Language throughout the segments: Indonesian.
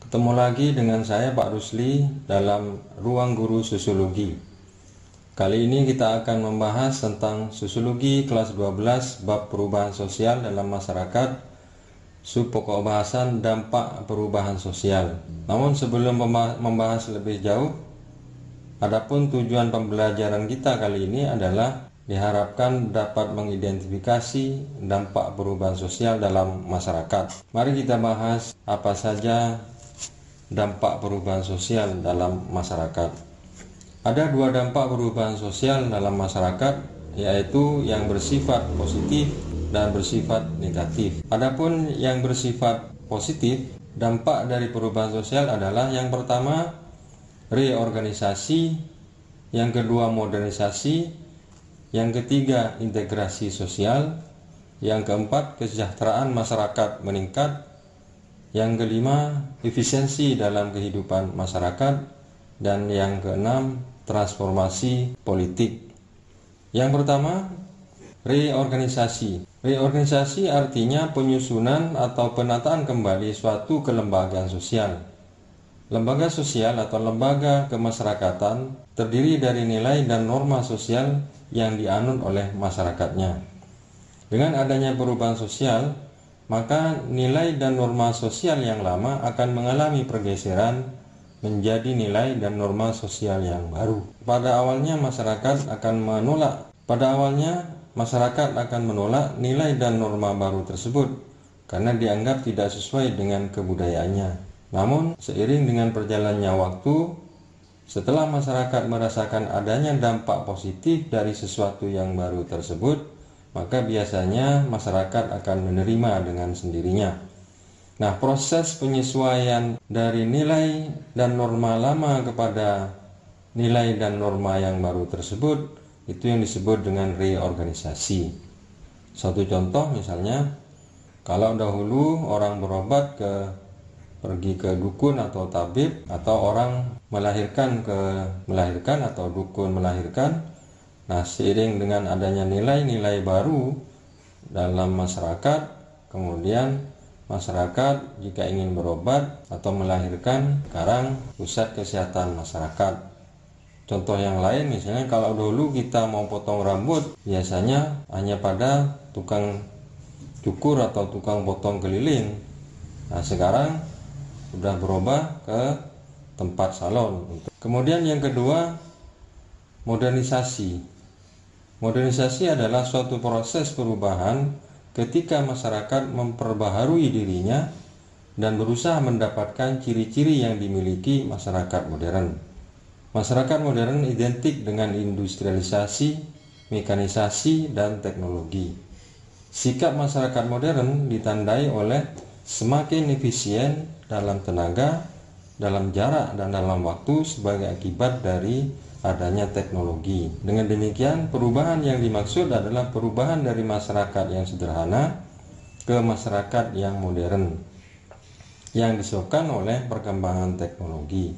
Ketemu lagi dengan saya Pak Rusli dalam Ruang Guru Sosiologi. Kali ini kita akan membahas tentang Sosiologi kelas 12 bab perubahan sosial dalam masyarakat, subpokok bahasan dampak perubahan sosial. Namun sebelum membahas lebih jauh, adapun tujuan pembelajaran kita kali ini adalah diharapkan dapat mengidentifikasi dampak perubahan sosial dalam masyarakat. Mari kita bahas apa saja dampak perubahan sosial dalam masyarakat. Ada dua dampak perubahan sosial dalam masyarakat, yaitu yang bersifat positif dan bersifat negatif. Adapun yang bersifat positif, dampak dari perubahan sosial adalah yang pertama reorganisasi, yang kedua modernisasi, yang ketiga integrasi sosial, yang keempat kesejahteraan masyarakat meningkat, yang kelima, efisiensi dalam kehidupan masyarakat, dan yang keenam, transformasi politik. Yang pertama, reorganisasi. Reorganisasi artinya penyusunan atau penataan kembali suatu kelembagaan sosial. Lembaga sosial atau lembaga kemasyarakatan terdiri dari nilai dan norma sosial yang dianut oleh masyarakatnya. Dengan adanya perubahan sosial, maka nilai dan norma sosial yang lama akan mengalami pergeseran menjadi nilai dan norma sosial yang baru. Pada awalnya masyarakat akan menolak nilai dan norma baru tersebut karena dianggap tidak sesuai dengan kebudayaannya. Namun seiring dengan perjalannya waktu, setelah masyarakat merasakan adanya dampak positif dari sesuatu yang baru tersebut, maka biasanya masyarakat akan menerima dengan sendirinya. Nah, proses penyesuaian dari nilai dan norma lama kepada nilai dan norma yang baru tersebut, itu yang disebut dengan reorganisasi. Satu contoh misalnya, kalau dahulu orang berobat pergi ke dukun atau tabib, atau orang melahirkan atau dukun melahirkan. Nah, seiring dengan adanya nilai-nilai baru dalam masyarakat, kemudian masyarakat jika ingin berobat atau melahirkan, sekarang pusat kesehatan masyarakat. Contoh yang lain misalnya, kalau dulu kita mau potong rambut, biasanya hanya pada tukang cukur atau tukang potong keliling. Nah, sekarang sudah berubah ke tempat salon. Kemudian yang kedua, modernisasi. Modernisasi adalah suatu proses perubahan ketika masyarakat memperbaharui dirinya dan berusaha mendapatkan ciri-ciri yang dimiliki masyarakat modern. Masyarakat modern identik dengan industrialisasi, mekanisasi, dan teknologi. Sikap masyarakat modern ditandai oleh semakin efisien dalam tenaga, dalam jarak, dan dalam waktu sebagai akibat dari adanya teknologi. Dengan demikian, perubahan yang dimaksud adalah perubahan dari masyarakat yang sederhana ke masyarakat yang modern yang disebabkan oleh perkembangan teknologi.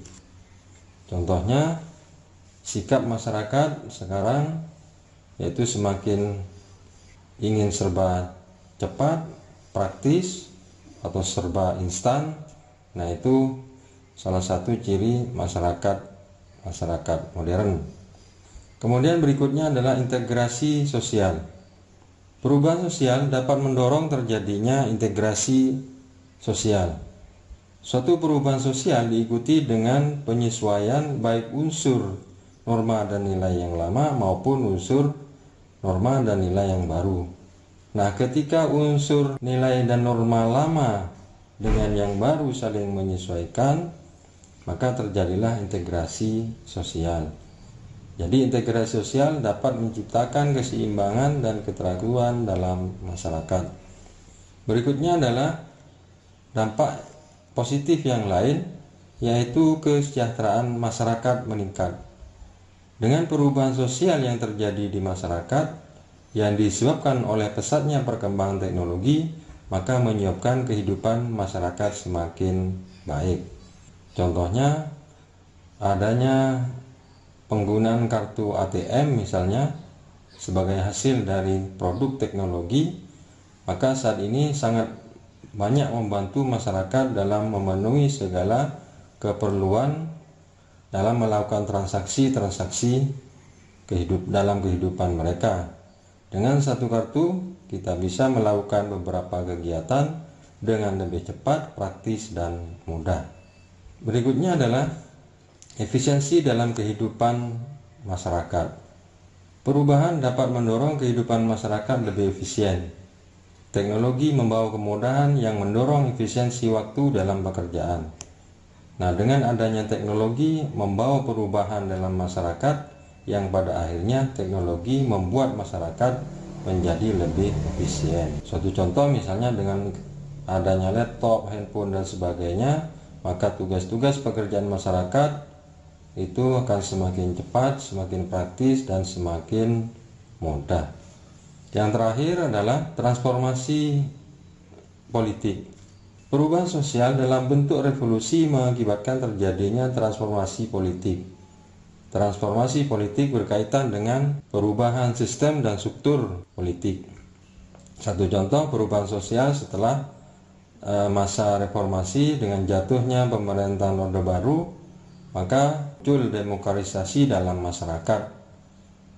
Contohnya, sikap masyarakat sekarang yaitu semakin ingin serba cepat, praktis, atau serba instan. Nah, itu salah satu ciri masyarakat modern. Kemudian berikutnya adalah integrasi sosial. Perubahan sosial dapat mendorong terjadinya integrasi sosial. Suatu perubahan sosial diikuti dengan penyesuaian baik unsur norma dan nilai yang lama maupun unsur norma dan nilai yang baru. Nah, ketika unsur nilai dan norma lama dengan yang baru saling menyesuaikan, maka terjadilah integrasi sosial. Jadi integrasi sosial dapat menciptakan keseimbangan dan keteraturan dalam masyarakat. Berikutnya adalah dampak positif yang lain, yaitu kesejahteraan masyarakat meningkat. Dengan perubahan sosial yang terjadi di masyarakat yang disebabkan oleh pesatnya perkembangan teknologi, maka menyebabkan kehidupan masyarakat semakin baik. Contohnya, adanya penggunaan kartu ATM misalnya sebagai hasil dari produk teknologi, maka saat ini sangat banyak membantu masyarakat dalam memenuhi segala keperluan dalam melakukan transaksi-transaksi dalam kehidupan mereka. Dengan satu kartu, kita bisa melakukan beberapa kegiatan dengan lebih cepat, praktis, dan mudah. Berikutnya adalah efisiensi dalam kehidupan masyarakat. Perubahan dapat mendorong kehidupan masyarakat lebih efisien. Teknologi membawa kemudahan yang mendorong efisiensi waktu dalam pekerjaan. Nah, dengan adanya teknologi membawa perubahan dalam masyarakat, yang pada akhirnya teknologi membuat masyarakat menjadi lebih efisien. Suatu contoh misalnya dengan adanya laptop, handphone, dan sebagainya, maka tugas-tugas pekerjaan masyarakat itu akan semakin cepat, semakin praktis, dan semakin mudah. Yang terakhir adalah transformasi politik. Perubahan sosial dalam bentuk revolusi mengakibatkan terjadinya transformasi politik. Transformasi politik berkaitan dengan perubahan sistem dan struktur politik. Satu contoh perubahan sosial setelah masa reformasi dengan jatuhnya pemerintahan Orde Baru, maka muncul demokratisasi dalam masyarakat.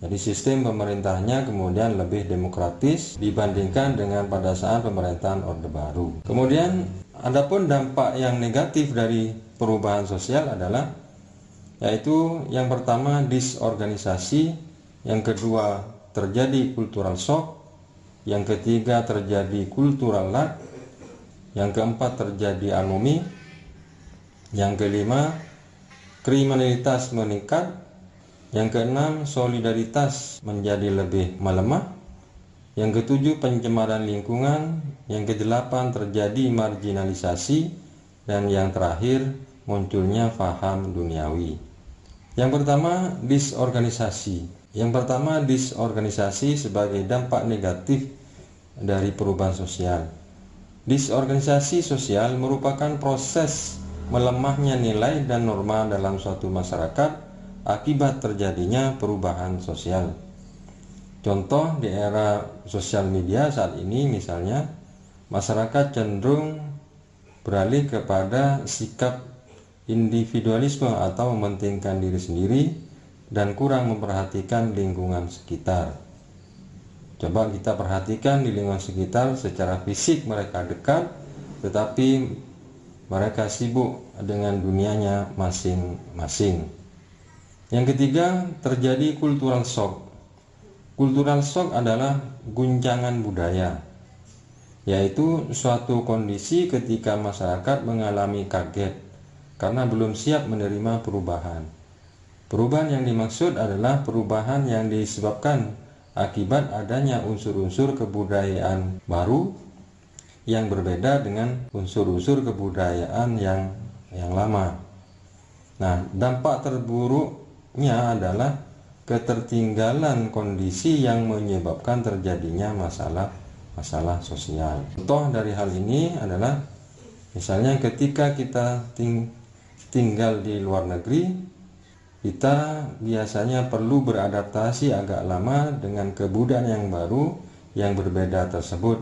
Jadi sistem pemerintahnya kemudian lebih demokratis dibandingkan dengan pada saat pemerintahan Orde Baru. Kemudian adapun dampak yang negatif dari perubahan sosial adalah yaitu yang pertama disorganisasi, yang kedua terjadi cultural shock, yang ketiga terjadi cultural lag, yang keempat terjadi anomi, yang kelima kriminalitas meningkat, yang keenam solidaritas menjadi lebih melemah, yang ketujuh pencemaran lingkungan, yang kedelapan terjadi marginalisasi, dan yang terakhir munculnya faham duniawi. Yang pertama, disorganisasi. Yang pertama, disorganisasi sebagai dampak negatif dari perubahan sosial. Disorganisasi sosial merupakan proses melemahnya nilai dan norma dalam suatu masyarakat akibat terjadinya perubahan sosial. Contoh di era sosial media saat ini misalnya, masyarakat cenderung beralih kepada sikap individualisme atau mementingkan diri sendiri dan kurang memperhatikan lingkungan sekitar. Coba kita perhatikan di lingkungan sekitar, secara fisik mereka dekat, tetapi mereka sibuk dengan dunianya masing-masing. Yang ketiga, terjadi cultural shock. Cultural shock adalah guncangan budaya, yaitu suatu kondisi ketika masyarakat mengalami kaget karena belum siap menerima perubahan. Perubahan yang dimaksud adalah perubahan yang disebabkan akibat adanya unsur-unsur kebudayaan baru yang berbeda dengan unsur-unsur kebudayaan yang lama. Nah, dampak terburuknya adalah ketertinggalan kondisi yang menyebabkan terjadinya masalah sosial. Contoh dari hal ini adalah misalnya ketika kita tinggal di luar negeri, kita biasanya perlu beradaptasi agak lama dengan kebudayaan yang baru yang berbeda tersebut.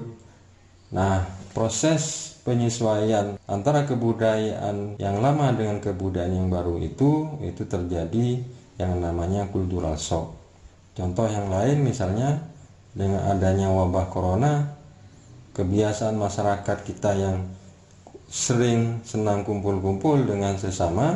Nah, proses penyesuaian antara kebudayaan yang lama dengan kebudayaan yang baru itu terjadi yang namanya cultural shock. Contoh yang lain misalnya dengan adanya wabah corona, kebiasaan masyarakat kita yang sering senang kumpul-kumpul dengan sesama,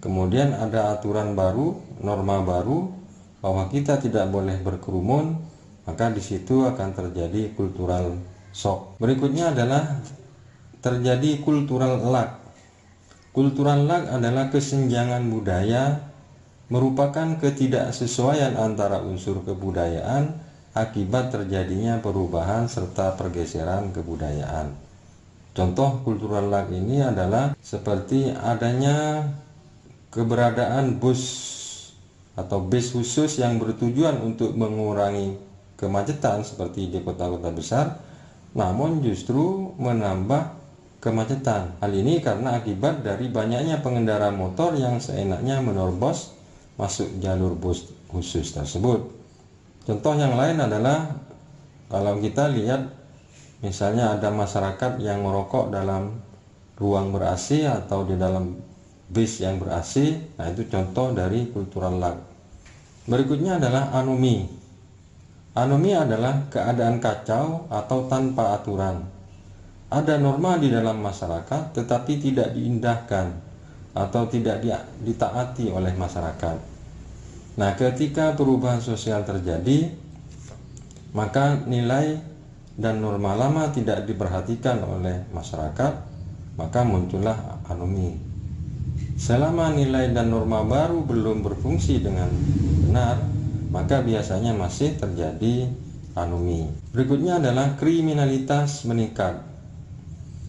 kemudian ada aturan baru, norma baru bahwa kita tidak boleh berkerumun, maka di situ akan terjadi cultural shock. Berikutnya adalah terjadi cultural lag. Cultural lag adalah kesenjangan budaya, merupakan ketidaksesuaian antara unsur kebudayaan akibat terjadinya perubahan serta pergeseran kebudayaan. Contoh cultural lag ini adalah seperti adanya keberadaan bus atau bis khusus yang bertujuan untuk mengurangi kemacetan seperti di kota-kota besar, namun justru menambah kemacetan. Hal ini karena akibat dari banyaknya pengendara motor yang seenaknya menerobos masuk jalur bus khusus tersebut. Contoh yang lain adalah kalau kita lihat Misalnya ada masyarakat yang merokok dalam ruang ber-AC atau di dalam bis yang ber-AC. Nah, itu contoh dari cultural lack. Berikutnya adalah anomi. Anomi adalah keadaan kacau atau tanpa aturan. Ada norma di dalam masyarakat tetapi tidak diindahkan atau tidak ditaati oleh masyarakat. Nah, ketika perubahan sosial terjadi, maka nilai dan norma lama tidak diperhatikan oleh masyarakat, maka muncullah anomi. Selama nilai dan norma baru belum berfungsi dengan benar, maka biasanya masih terjadi anomi. Berikutnya adalah kriminalitas meningkat.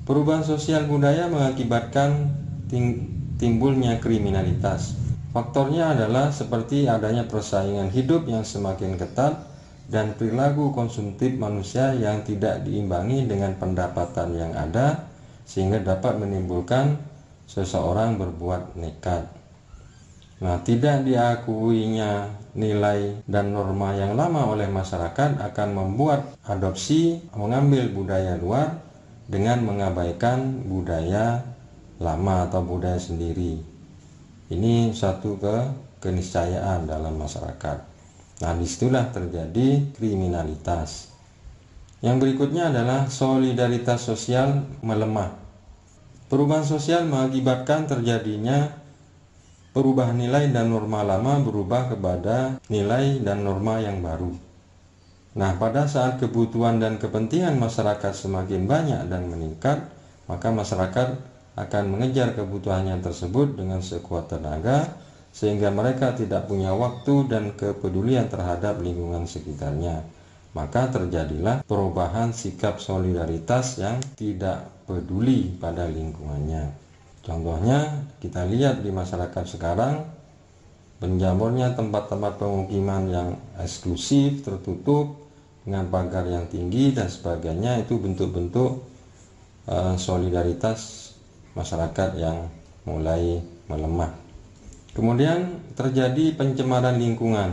Perubahan sosial budaya mengakibatkan timbulnya kriminalitas. Faktornya adalah seperti adanya persaingan hidup yang semakin ketat dan perilaku konsumtif manusia yang tidak diimbangi dengan pendapatan yang ada, sehingga dapat menimbulkan seseorang berbuat nekat. Nah, tidak diakuinya nilai dan norma yang lama oleh masyarakat akan membuat adopsi mengambil budaya luar dengan mengabaikan budaya lama atau budaya sendiri. Ini satu keniscayaan dalam masyarakat. Nah, disitulah terjadi kriminalitas. Yang berikutnya adalah solidaritas sosial melemah. Perubahan sosial mengakibatkan terjadinya perubahan nilai dan norma lama berubah kepada nilai dan norma yang baru. Nah, pada saat kebutuhan dan kepentingan masyarakat semakin banyak dan meningkat, maka masyarakat akan mengejar kebutuhannya tersebut dengan sekuat tenaga, sehingga mereka tidak punya waktu dan kepedulian terhadap lingkungan sekitarnya. Maka terjadilah perubahan sikap solidaritas yang tidak peduli pada lingkungannya. Contohnya kita lihat di masyarakat sekarang, penjamurnya tempat-tempat pemukiman yang eksklusif, tertutup dengan pagar yang tinggi dan sebagainya, itu bentuk-bentuk solidaritas masyarakat yang mulai melemah. Kemudian terjadi pencemaran lingkungan.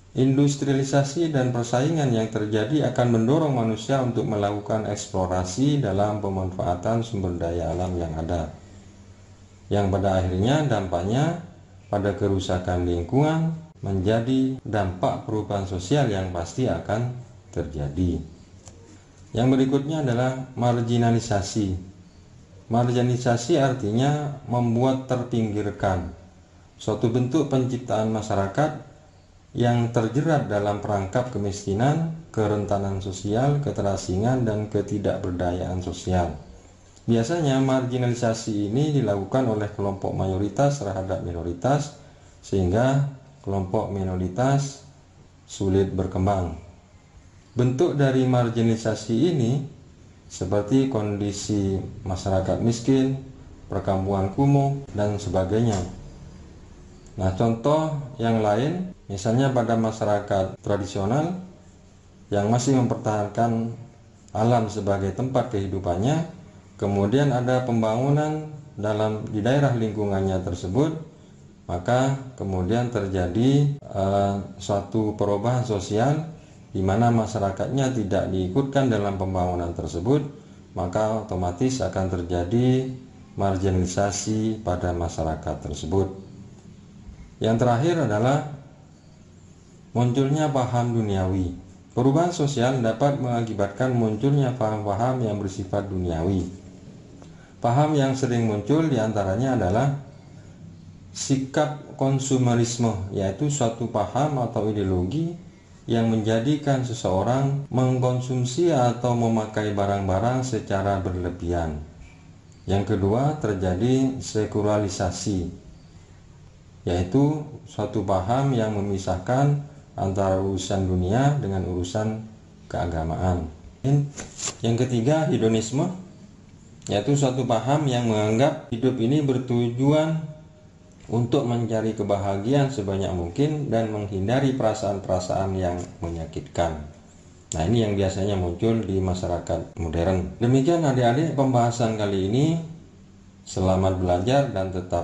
Industrialisasi dan persaingan yang terjadi akan mendorong manusia untuk melakukan eksplorasi dalam pemanfaatan sumber daya alam yang ada, yang pada akhirnya dampaknya pada kerusakan lingkungan menjadi dampak perubahan sosial yang pasti akan terjadi. Yang berikutnya adalah marginalisasi. Marginalisasi artinya membuat terpinggirkan, suatu bentuk penciptaan masyarakat yang terjerat dalam perangkap kemiskinan, kerentanan sosial, keterasingan, dan ketidakberdayaan sosial. Biasanya marginalisasi ini dilakukan oleh kelompok mayoritas terhadap minoritas, sehingga kelompok minoritas sulit berkembang. Bentuk dari marginalisasi ini seperti kondisi masyarakat miskin, perkampungan kumuh, dan sebagainya. Nah, contoh yang lain, misalnya pada masyarakat tradisional yang masih mempertahankan alam sebagai tempat kehidupannya, kemudian ada pembangunan di daerah lingkungannya tersebut, maka kemudian terjadi suatu perubahan sosial di mana masyarakatnya tidak diikutkan dalam pembangunan tersebut, maka otomatis akan terjadi marginalisasi pada masyarakat tersebut. Yang terakhir adalah munculnya paham duniawi. Perubahan sosial dapat mengakibatkan munculnya paham-paham yang bersifat duniawi. Paham yang sering muncul diantaranya adalah sikap konsumerisme, yaitu suatu paham atau ideologi yang menjadikan seseorang mengkonsumsi atau memakai barang-barang secara berlebihan. Yang kedua, terjadi sekularisasi, yaitu suatu paham yang memisahkan antara urusan dunia dengan urusan keagamaan. Yang ketiga, hedonisme, yaitu suatu paham yang menganggap hidup ini bertujuan untuk mencari kebahagiaan sebanyak mungkin dan menghindari perasaan-perasaan yang menyakitkan. Nah, ini yang biasanya muncul di masyarakat modern. Demikian adik-adik pembahasan kali ini. Selamat belajar dan tetap